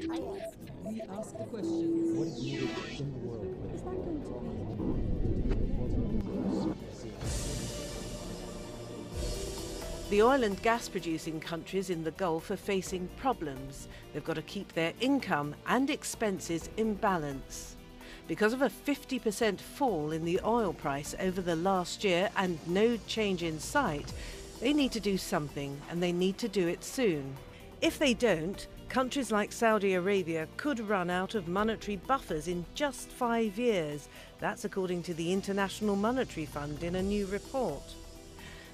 We ask the question, what is needed in the world? The oil and gas producing countries in the Gulf are facing problems. They've got to keep their income and expenses in balance. Because of a 50% fall in the oil price over the last year and no change in sight, they need to do something, and they need to do it soon. If they don't, countries like Saudi Arabia could run out of monetary buffers in just 5 years. That's according to the International Monetary Fund in a new report.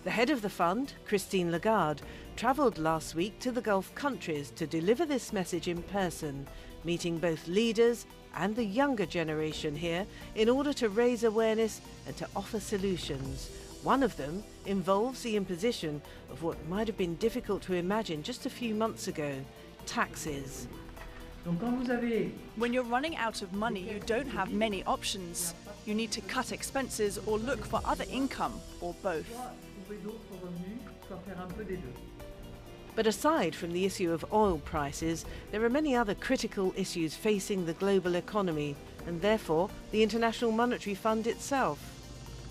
The head of the fund, Christine Lagarde, travelled last week to the Gulf countries to deliver this message in person, meeting both leaders and the younger generation here in order to raise awareness and to offer solutions. One of them involves the imposition of what might have been difficult to imagine just a few months ago: taxes. When you're running out of money, you don't have many options. You need to cut expenses or look for other income, or both. But aside from the issue of oil prices, there are many other critical issues facing the global economy, and therefore the International Monetary Fund itself.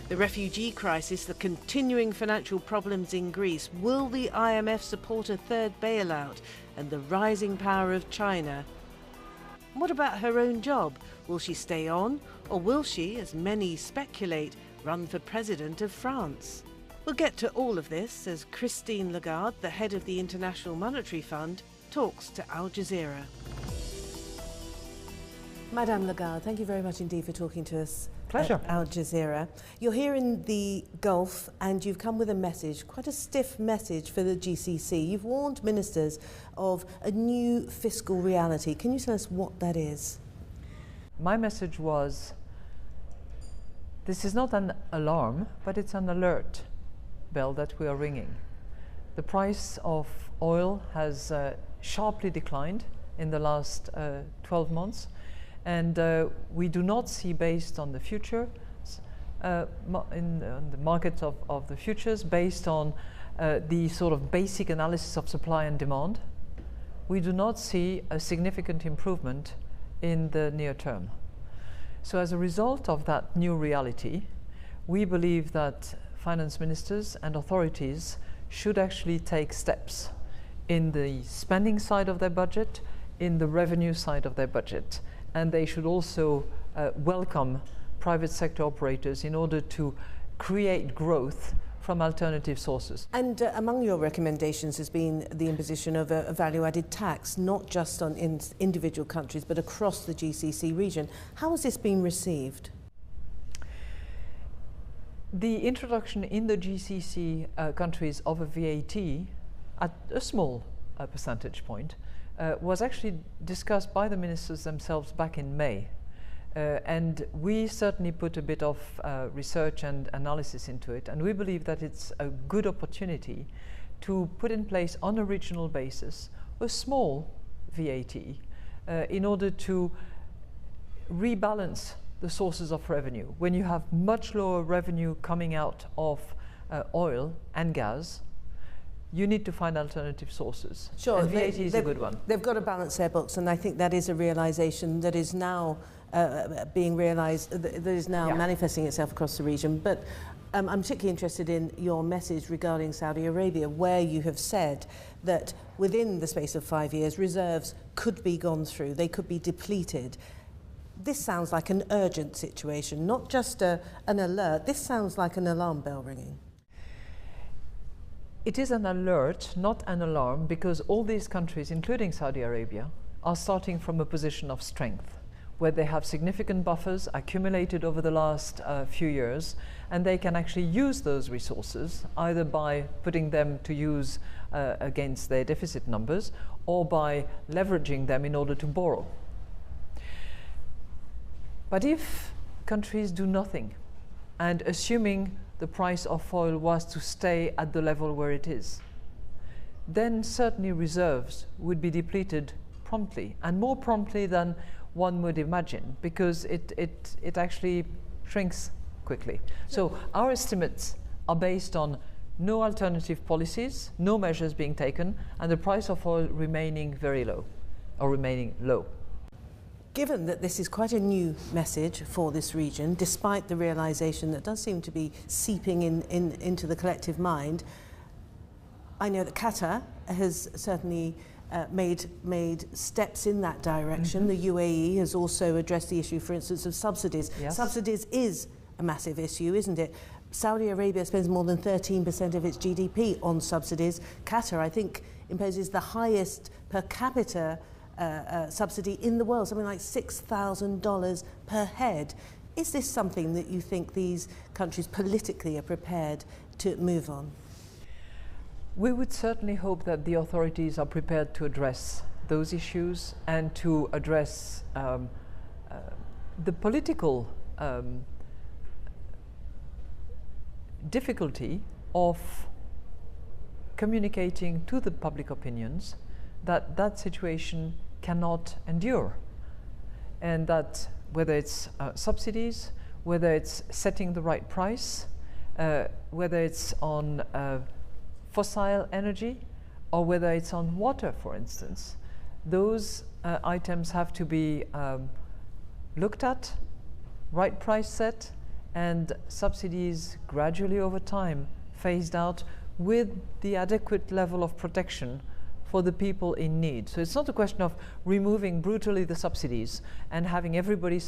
The refugee crisis, the continuing financial problems in Greece, will the IMF support a third bailout, and the rising power of China? What about her own job? Will she stay on, or will she, as many speculate, run for president of France? We'll get to all of this as Christine Lagarde, the head of the International Monetary Fund, talks to Al Jazeera. Madame Lagarde, thank you very much indeed for talking to us. Pleasure. At Al Jazeera. You're here in the Gulf and you've come with a message, quite a stiff message for the GCC. You've warned ministers of a new fiscal reality. Can you tell us what that is? My message was, this is not an alarm, but it's an alert bell that we are ringing. The price of oil has sharply declined in the last 12 months. And we do not see, based on the future, in the market of the futures, based on the sort of basic analysis of supply and demand, we do not see a significant improvement in the near term. So as a result of that new reality, we believe that finance ministers and authorities should actually take steps in the spending side of their budget, in the revenue side of their budget. And they should also welcome private sector operators in order to create growth from alternative sources. And among your recommendations has been the imposition of a value-added tax, not just on individual countries, but across the GCC region. How has this been received? The introduction in the GCC countries of a VAT at a small percentage point was actually discussed by the ministers themselves back in May. And we certainly put a bit of research and analysis into it, and we believe that it's a good opportunity to put in place on a regional basis a small VAT in order to rebalance the sources of revenue. When you have much lower revenue coming out of oil and gas, you need to find alternative sources. Sure, and VAT is a good one. They've got to balance their books, and I think that is a realisation that is now being realised, that is now manifesting itself across the region. But I'm particularly interested in your message regarding Saudi Arabia, where you have said that within the space of 5 years, reserves could be gone through, they could be depleted. This sounds like an urgent situation, not just an alert. This sounds like an alarm bell ringing. It is an alert, not an alarm, because all these countries, including Saudi Arabia, are starting from a position of strength, where they have significant buffers accumulated over the last few years, and they can actually use those resources, either by putting them to use against their deficit numbers, or by leveraging them in order to borrow. But if countries do nothing, and assuming the price of oil was to stay at the level where it is, then certainly reserves would be depleted promptly, and more promptly than one would imagine, because it actually shrinks quickly. So our estimates are based on no alternative policies, no measures being taken, and the price of oil remaining very low. or remaining low. Given that this is quite a new message for this region, despite the realisation that does seem to be seeping into the collective mind, I know that Qatar has certainly made steps in that direction. The UAE has also addressed the issue, for instance, of subsidies. Yes. Subsidies is a massive issue, isn't it? Saudi Arabia spends more than 13% of its GDP on subsidies. Qatar, I think, imposes the highest per capita subsidy in the world, something like $6,000 per head. Is this something that you think these countries politically are prepared to move on? We would certainly hope that the authorities are prepared to address those issues and to address the political difficulty of communicating to the public opinions that that situation cannot endure, and that whether it's subsidies, whether it's setting the right price, whether it's on fossil energy, or whether it's on water, for instance, those items have to be looked at, right price set, and subsidies gradually over time phased out with the adequate level of protection for the people in need. So it's not a question of removing brutally the subsidies and having everybody,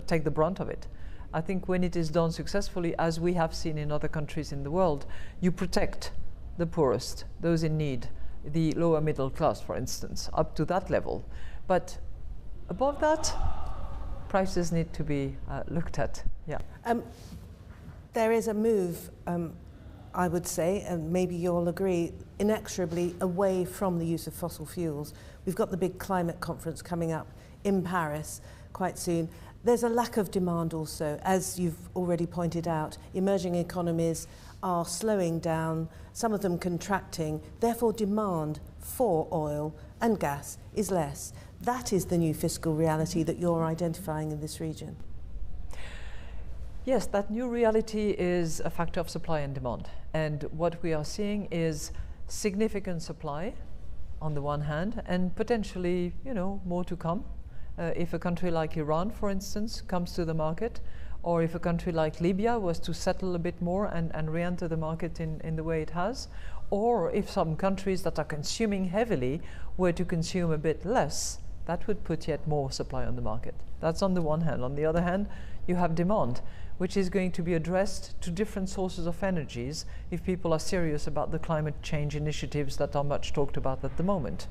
take the brunt of it. I think when it is done successfully, as we have seen in other countries in the world, you protect the poorest, those in need, the lower middle class, for instance, up to that level. But above that, prices need to be looked at. Yeah. There is a move, I would say, and maybe you'll agree, inexorably away from the use of fossil fuels. We've got the big climate conference coming up in Paris quite soon. There's a lack of demand also, as you've already pointed out. Emerging economies are slowing down, some of them contracting, therefore demand for oil and gas is less. That is the new fiscal reality that you're identifying in this region. Yes, that new reality is a factor of supply and demand. And what we are seeing is significant supply on the one hand, and potentially, more to come. If a country like Iran, for instance, comes to the market, or if a country like Libya was to settle a bit more and re-enter the market in the way it has, or if some countries that are consuming heavily were to consume a bit less, that would put yet more supply on the market. That's on the one hand. On the other hand, you have demand, which is going to be addressed to different sources of energies if people are serious about the climate change initiatives that are much talked about at the moment,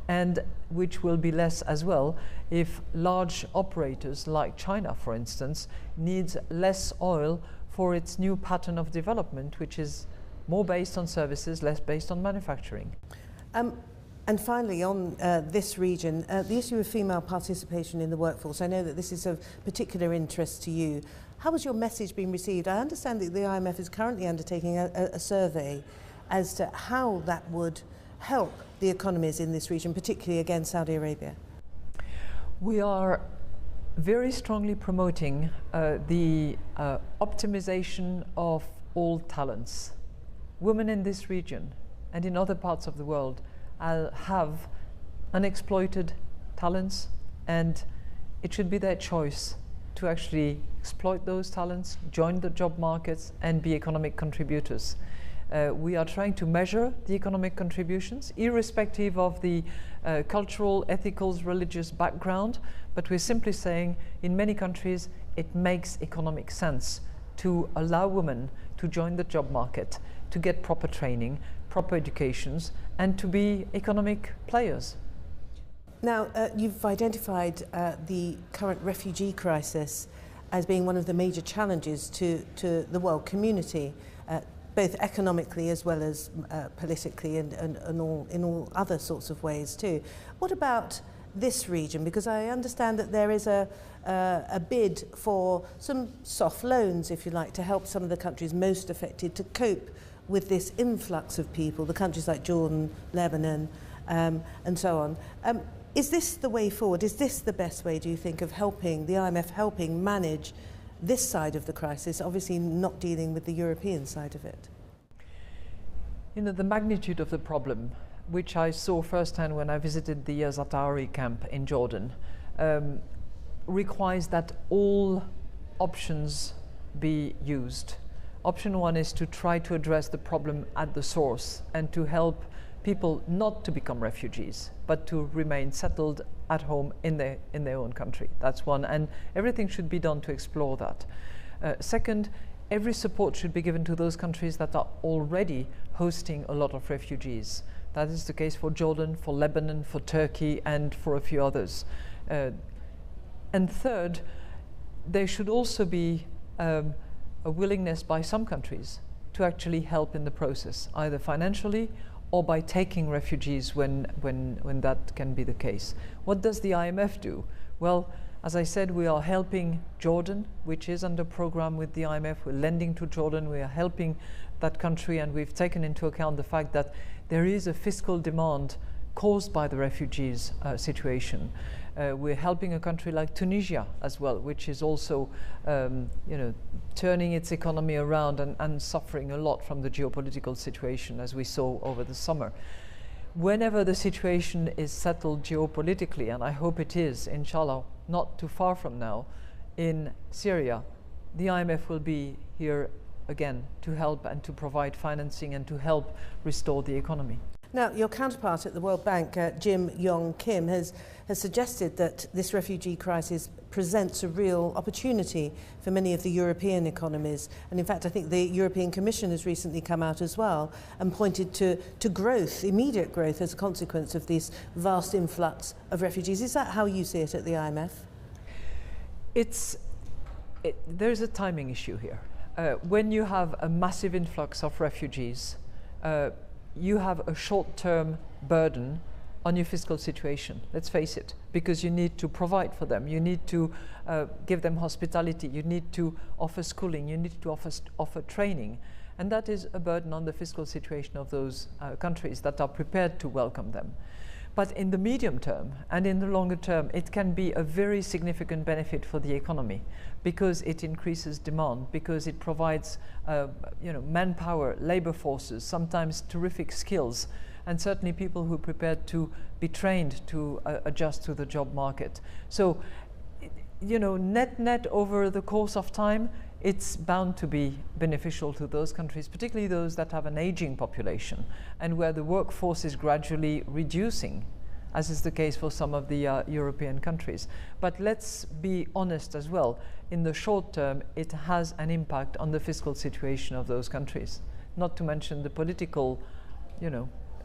and which will be less as well if large operators like China, for instance, needs less oil for its new pattern of development, which is more based on services, less based on manufacturing. And finally, on this region, the issue of female participation in the workforce. I know that this is of particular interest to you. How has your message been received? I understand that the IMF is currently undertaking a survey as to how that would help the economies in this region, particularly against Saudi Arabia. We are very strongly promoting the optimization of all talents. Women in this region and in other parts of the world have unexploited talents, and it should be their choice to actually exploit those talents, join the job markets, and be economic contributors. We are trying to measure the economic contributions, irrespective of the cultural, ethical, religious background, but we're simply saying in many countries it makes economic sense to allow women to join the job market, to get proper training, proper educations, and to be economic players. Now, you've identified the current refugee crisis as being one of the major challenges to the world community, both economically as well as politically and in all other sorts of ways too. What about this region? Because I understand that there is a bid for some soft loans, if you like, to help some of the countries most affected to cope with this influx of people, the countries like Jordan, Lebanon, and so on. Is this the way forward? Is this the best way, do you think, of helping, the IMF helping manage this side of the crisis, obviously not dealing with the European side of it? The magnitude of the problem which I saw firsthand when I visited the Zatari camp in Jordan, requires that all options be used. Option one is to try to address the problem at the source and to help people not to become refugees, but to remain settled at home in their own country. That's one, and everything should be done to explore that. Second, every support should be given to those countries that are already hosting a lot of refugees. That is the case for Jordan, for Lebanon, for Turkey, and for a few others. And third, there should also be a willingness by some countries to actually help in the process, either financially or by taking refugees when that can be the case. What does the IMF do? Well, as I said, we are helping Jordan, which is under program with the IMF. We're lending to Jordan, we are helping that country, and we've taken into account the fact that there is a fiscal demand caused by the refugees situation. We're helping a country like Tunisia as well, which is also turning its economy around and suffering a lot from the geopolitical situation, as we saw over the summer. Whenever the situation is settled geopolitically, and I hope it is, inshallah, not too far from now, in Syria, the IMF will be here again to help and to provide financing and to help restore the economy. Now, your counterpart at the World Bank, Jim Yong Kim, has suggested that this refugee crisis presents a real opportunity for many of the European economies. And in fact, I think the European Commission has recently come out as well and pointed to growth, immediate growth, as a consequence of this vast influx of refugees. Is that how you see it at the IMF? There's a timing issue here. When you have a massive influx of refugees, you have a short-term burden on your fiscal situation, let's face it, because you need to provide for them, you need to give them hospitality, you need to offer schooling, you need to offer training, and that is a burden on the fiscal situation of those countries that are prepared to welcome them. But in the medium term and in the longer term, it can be a very significant benefit for the economy because it increases demand, because it provides manpower, labor forces, sometimes terrific skills, and certainly people who are prepared to be trained to adjust to the job market. So, net over the course of time, it's bound to be beneficial to those countries, particularly those that have an aging population and where the workforce is gradually reducing, as is the case for some of the European countries. But let's be honest as well, in the short term, it has an impact on the fiscal situation of those countries, not to mention the political,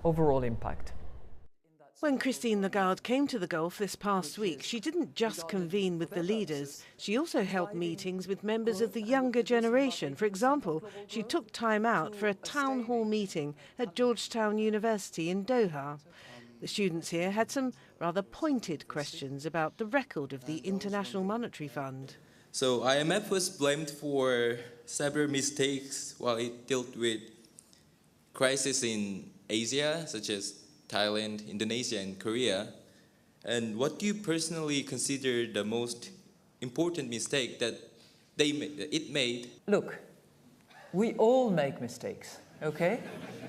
overall impact. When Christine Lagarde came to the Gulf this past week, she didn't just convene with the leaders, she also held meetings with members of the younger generation. For example, she took time out for a town hall meeting at Georgetown University in Doha. The students here had some rather pointed questions about the record of the International Monetary Fund. So IMF was blamed for several mistakes while it dealt with crises in Asia, such as Thailand, Indonesia, and Korea. And what do you personally consider the most important mistake that it made? Look, we all make mistakes, okay?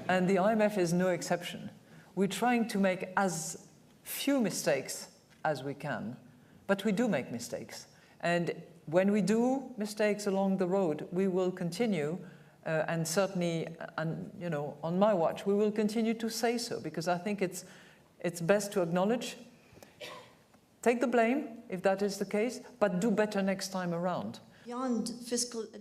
And the IMF is no exception. We're trying to make as few mistakes as we can, but we do make mistakes. And when we do mistakes along the road, we will continue and certainly, on my watch, we will continue to say so, because I think it's best to acknowledge, take the blame if that is the case, but do better next time around.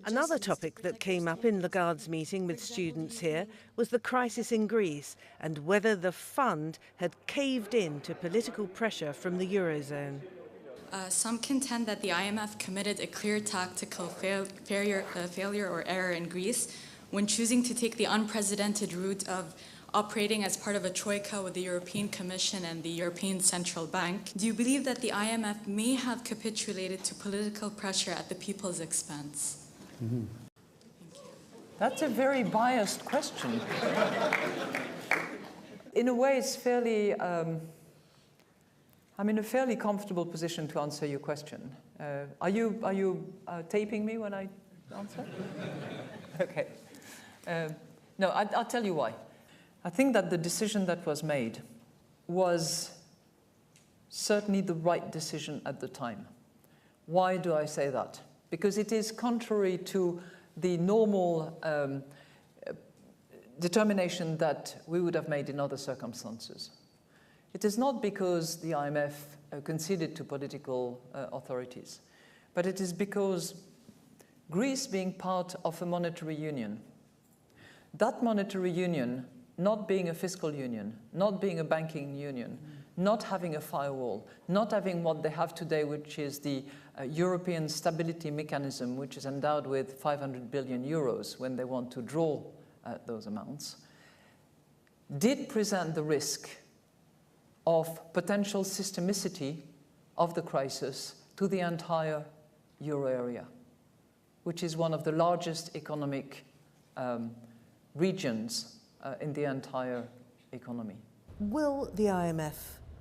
Another topic that came up in Lagarde's meeting with students here was the crisis in Greece and whether the fund had caved in to political pressure from the Eurozone. Some contend that the IMF committed a clear tactical failure or error in Greece when choosing to take the unprecedented route of operating as part of a troika with the European Commission and the European Central Bank. Do you believe that the IMF may have capitulated to political pressure at the people's expense? Mm-hmm. That's a very biased question. In a way, it's fairly... I'm in a fairly comfortable position to answer your question. Are you taping me when I answer? Okay. No, I'll tell you why. I think that the decision that was made was certainly the right decision at the time. Why do I say that? Because it is contrary to the normal determination that we would have made in other circumstances. It is not because the IMF conceded to political authorities, but it is because Greece being part of a monetary union, that monetary union not being a fiscal union, not being a banking union, not having a firewall, not having what they have today, which is the European Stability Mechanism, which is endowed with 500 billion euros when they want to draw those amounts, did present the risk of potential systemicity of the crisis to the entire euro area, which is one of the largest economic regions in the entire economy. Will the IMF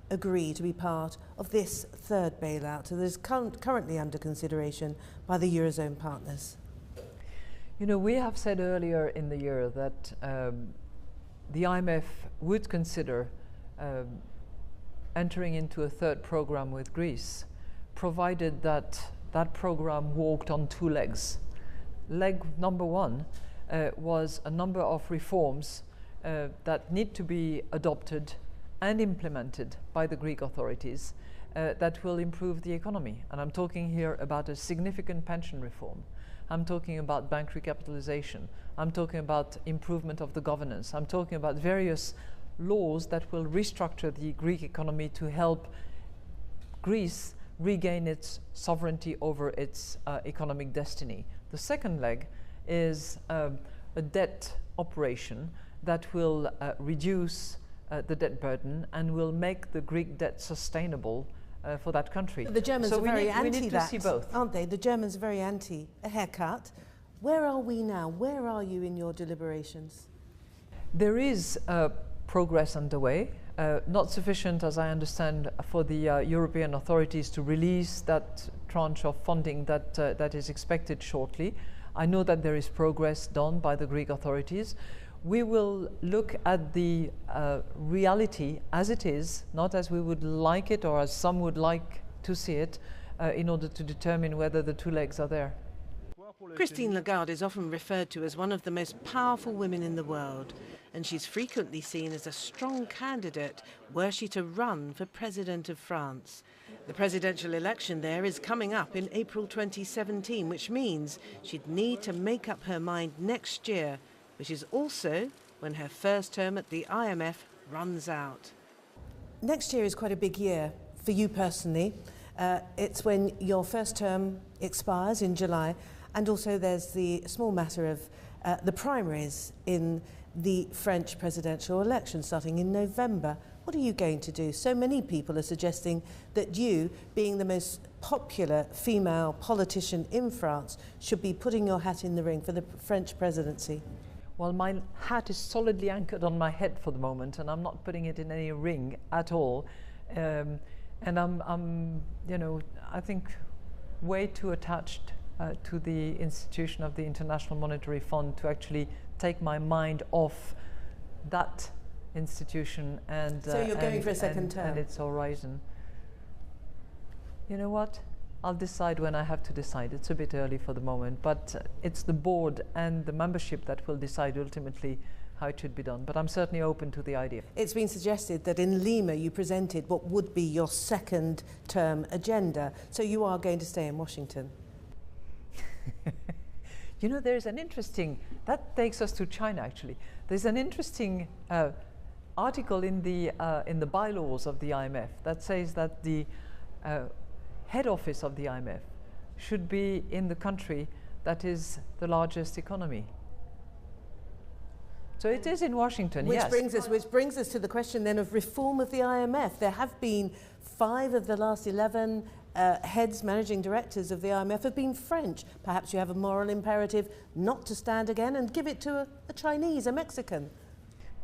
agree to be part of this third bailout that is currently under consideration by the Eurozone partners? You know, we have said earlier in the year that the IMF would consider entering into a third program with Greece, provided that that program walked on two legs. Leg number one was a number of reforms that need to be adopted and implemented by the Greek authorities that will improve the economy. And I'm talking here about a significant pension reform. I'm talking about bank recapitalization. I'm talking about improvement of the governance. I'm talking about various laws that will restructure the Greek economy to help Greece regain its sovereignty over its economic destiny. The second leg is a debt operation that will reduce the debt burden and will make the Greek debt sustainable for that country. The Germans are very anti we need to see both, aren't they? The Germans are very anti a haircut. Where are we now? Where are you in your deliberations? There is progress underway, not sufficient, as I understand, for the European authorities to release that tranche of funding that is expected shortly. I know that there is progress done by the Greek authorities. We will look at the reality as it is, not as we would like it or as some would like to see it, in order to determine whether the two legs are there. Christine Lagarde is often referred to as one of the most powerful women in the world, and she's frequently seen as a strong candidate were she to run for President of France. The presidential election there is coming up in April 2017, which means she'd need to make up her mind next year, which is also when her first term at the IMF runs out. Next year is quite a big year for you personally. It's when your first term expires in July, and also there's the small matter of the primaries in the French presidential election starting in November. What are you going to do? So many people are suggesting that you, being the most popular female politician in France, should be putting your hat in the ring for the French presidency. Well, my hat is solidly anchored on my head for the moment, and I'm not putting it in any ring at all. And I'm, you know, I think way too attached to the institution of the International Monetary Fund to actually take my mind off that institution and so you're going for a second term and its horizon. You know what? I'll decide when I have to decide. It's a bit early for the moment, but it's the board and the membership that will decide ultimately how it should be done. But I'm certainly open to the idea. It's been suggested that in Lima you presented what would be your second term agenda. So you are going to stay in Washington. You know, there's an interesting, that takes us to China actually. There's an interesting article in the bylaws of the IMF that says that the head office of the IMF should be in the country that is the largest economy. So it is in Washington, which yes. Brings us to the question then of reform of the IMF. There have been 5 of the last 11 heads, managing directors of the IMF have been French. Perhaps you have a moral imperative not to stand again and give it to a Chinese, a Mexican.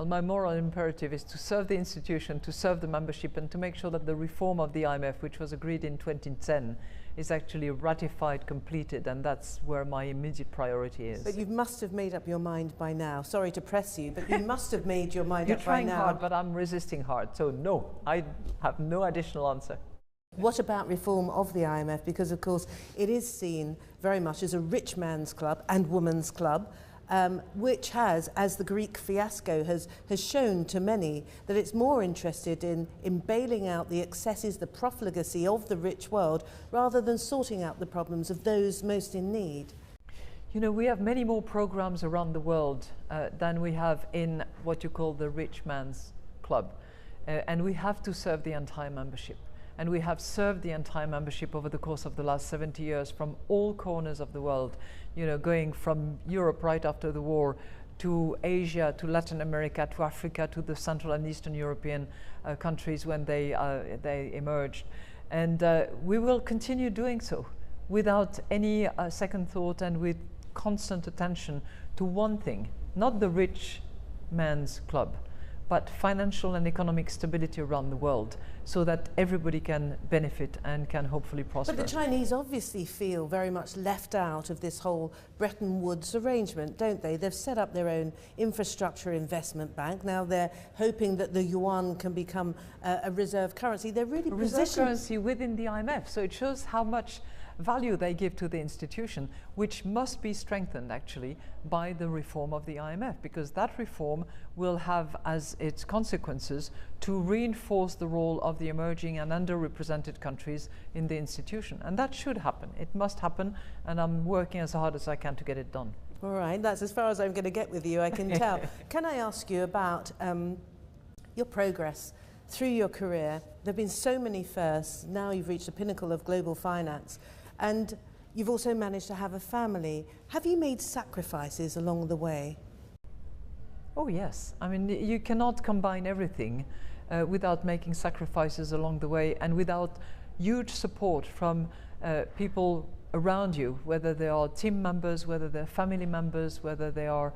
my moral imperative is to serve the institution, to serve the membership, and to make sure that the reform of the IMF, which was agreed in 2010, is actually ratified, completed, and that's where my immediate priority is. But you must have made up your mind by now. Sorry to press you, but you must have made your mind You're up by now. trying hard, but I'm resisting hard, so no, I have no additional answer. What about reform of the IMF? Because, of course, it is seen very much as a rich man's club and woman's club, which has, as the Greek fiasco has shown to many, that it's more interested in bailing out the excesses, the profligacy of the rich world, rather than sorting out the problems of those most in need. You know, we have many more programs around the world than we have in what you call the rich man's club. And we have to serve the entire membership. And we have served the entire membership over the course of the last 70 years from all corners of the world, you know, going from Europe right after the war to Asia, to Latin America, to Africa, to the Central and Eastern European countries when they emerged. And we will continue doing so without any second thought and with constant attention to one thing, not the rich man's club, but financial and economic stability around the world, so that everybody can benefit and can hopefully prosper. But the Chinese obviously feel very much left out of this whole Bretton Woods arrangement, don't they? They've set up their own infrastructure investment bank. Now they're hoping that the yuan can become a reserve currency. They're really a reserve currency within the IMF, so it shows how much value they give to the institution, which must be strengthened actually by the reform of the IMF, because that reform will have as its consequences to reinforce the role of the emerging and underrepresented countries in the institution. And that should happen. It must happen, and I'm working as hard as I can to get it done. All right, that's as far as I'm going to get with you, I can tell. Can I ask you about your progress through your career? There have been so many firsts. Now you've reached the pinnacle of global finance. And you've also managed to have a family. Have you made sacrifices along the way? Oh yes. I mean, you cannot combine everything without making sacrifices along the way and without huge support from people around you, whether they are team members, whether they're family members, whether they are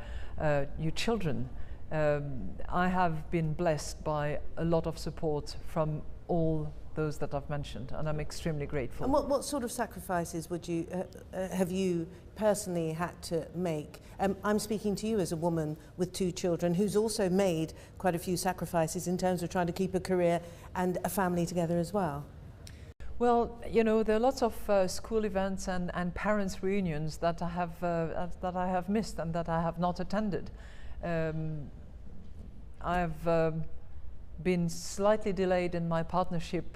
your children. I have been blessed by a lot of support from all those that I've mentioned, and I'm extremely grateful. And what sort of sacrifices would you have you personally had to make? I'm speaking to you as a woman with 2 children who's also made quite a few sacrifices in terms of trying to keep a career and a family together as well. Well, you know, there are lots of school events and parents' reunions that I have missed and that I have not attended. I've been slightly delayed in my partnership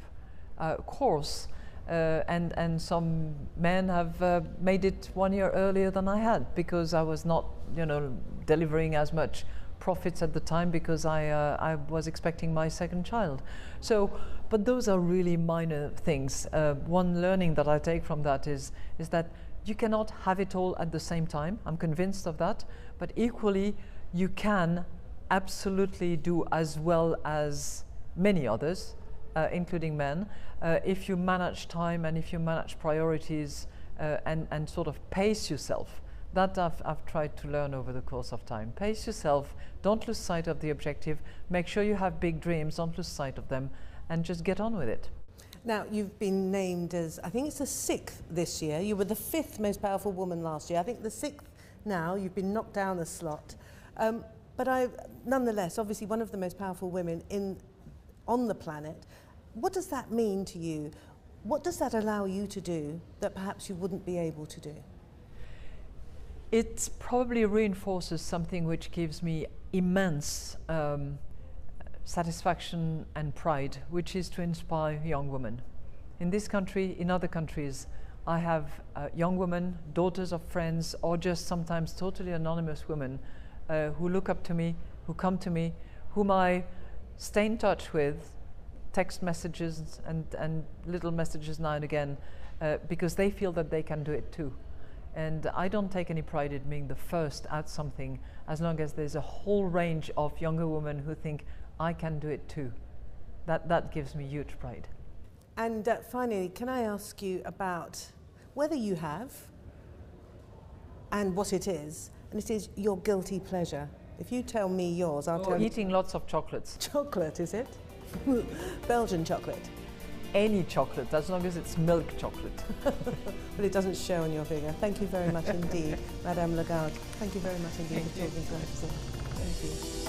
course, and some men have made it 1 year earlier than I had, because I was not, you know, delivering as much profits at the time, because I was expecting my second child. So, but those are really minor things. One learning that I take from that is that you cannot have it all at the same time. I'm convinced of that, but equally you can absolutely do as well as many others, including men, if you manage time and if you manage priorities and sort of pace yourself. That I've tried to learn over the course of time. Pace yourself, don't lose sight of the objective, make sure you have big dreams, don't lose sight of them, and just get on with it. Now, you've been named as, I think it's the 6th this year. You were the 5th most powerful woman last year. I think the 6th now. You've been knocked down a slot. But nonetheless, obviously one of the most powerful women on the planet. What does that mean to you? What does that allow you to do that perhaps you wouldn't be able to do? It probably reinforces something which gives me immense satisfaction and pride, which is to inspire young women. In this country, in other countries, I have young women, daughters of friends, or just sometimes totally anonymous women who look up to me, who come to me, whom I stay in touch with, text messages and little messages now and again, because they feel that they can do it too. And I don't take any pride in being the first at something, as long as there's a whole range of younger women who think, I can do it too. That gives me huge pride. And finally, can I ask you about whether you have, and what it is, and it is your guilty pleasure. If you tell me yours, I'll tell you. Eating lots of chocolates. Chocolate, is it? Belgian chocolate. Any chocolate, as long as it's milk chocolate. But it doesn't show on your figure. Thank you very much indeed, Madame Lagarde. Thank you very much indeed for talking to us. Thank you.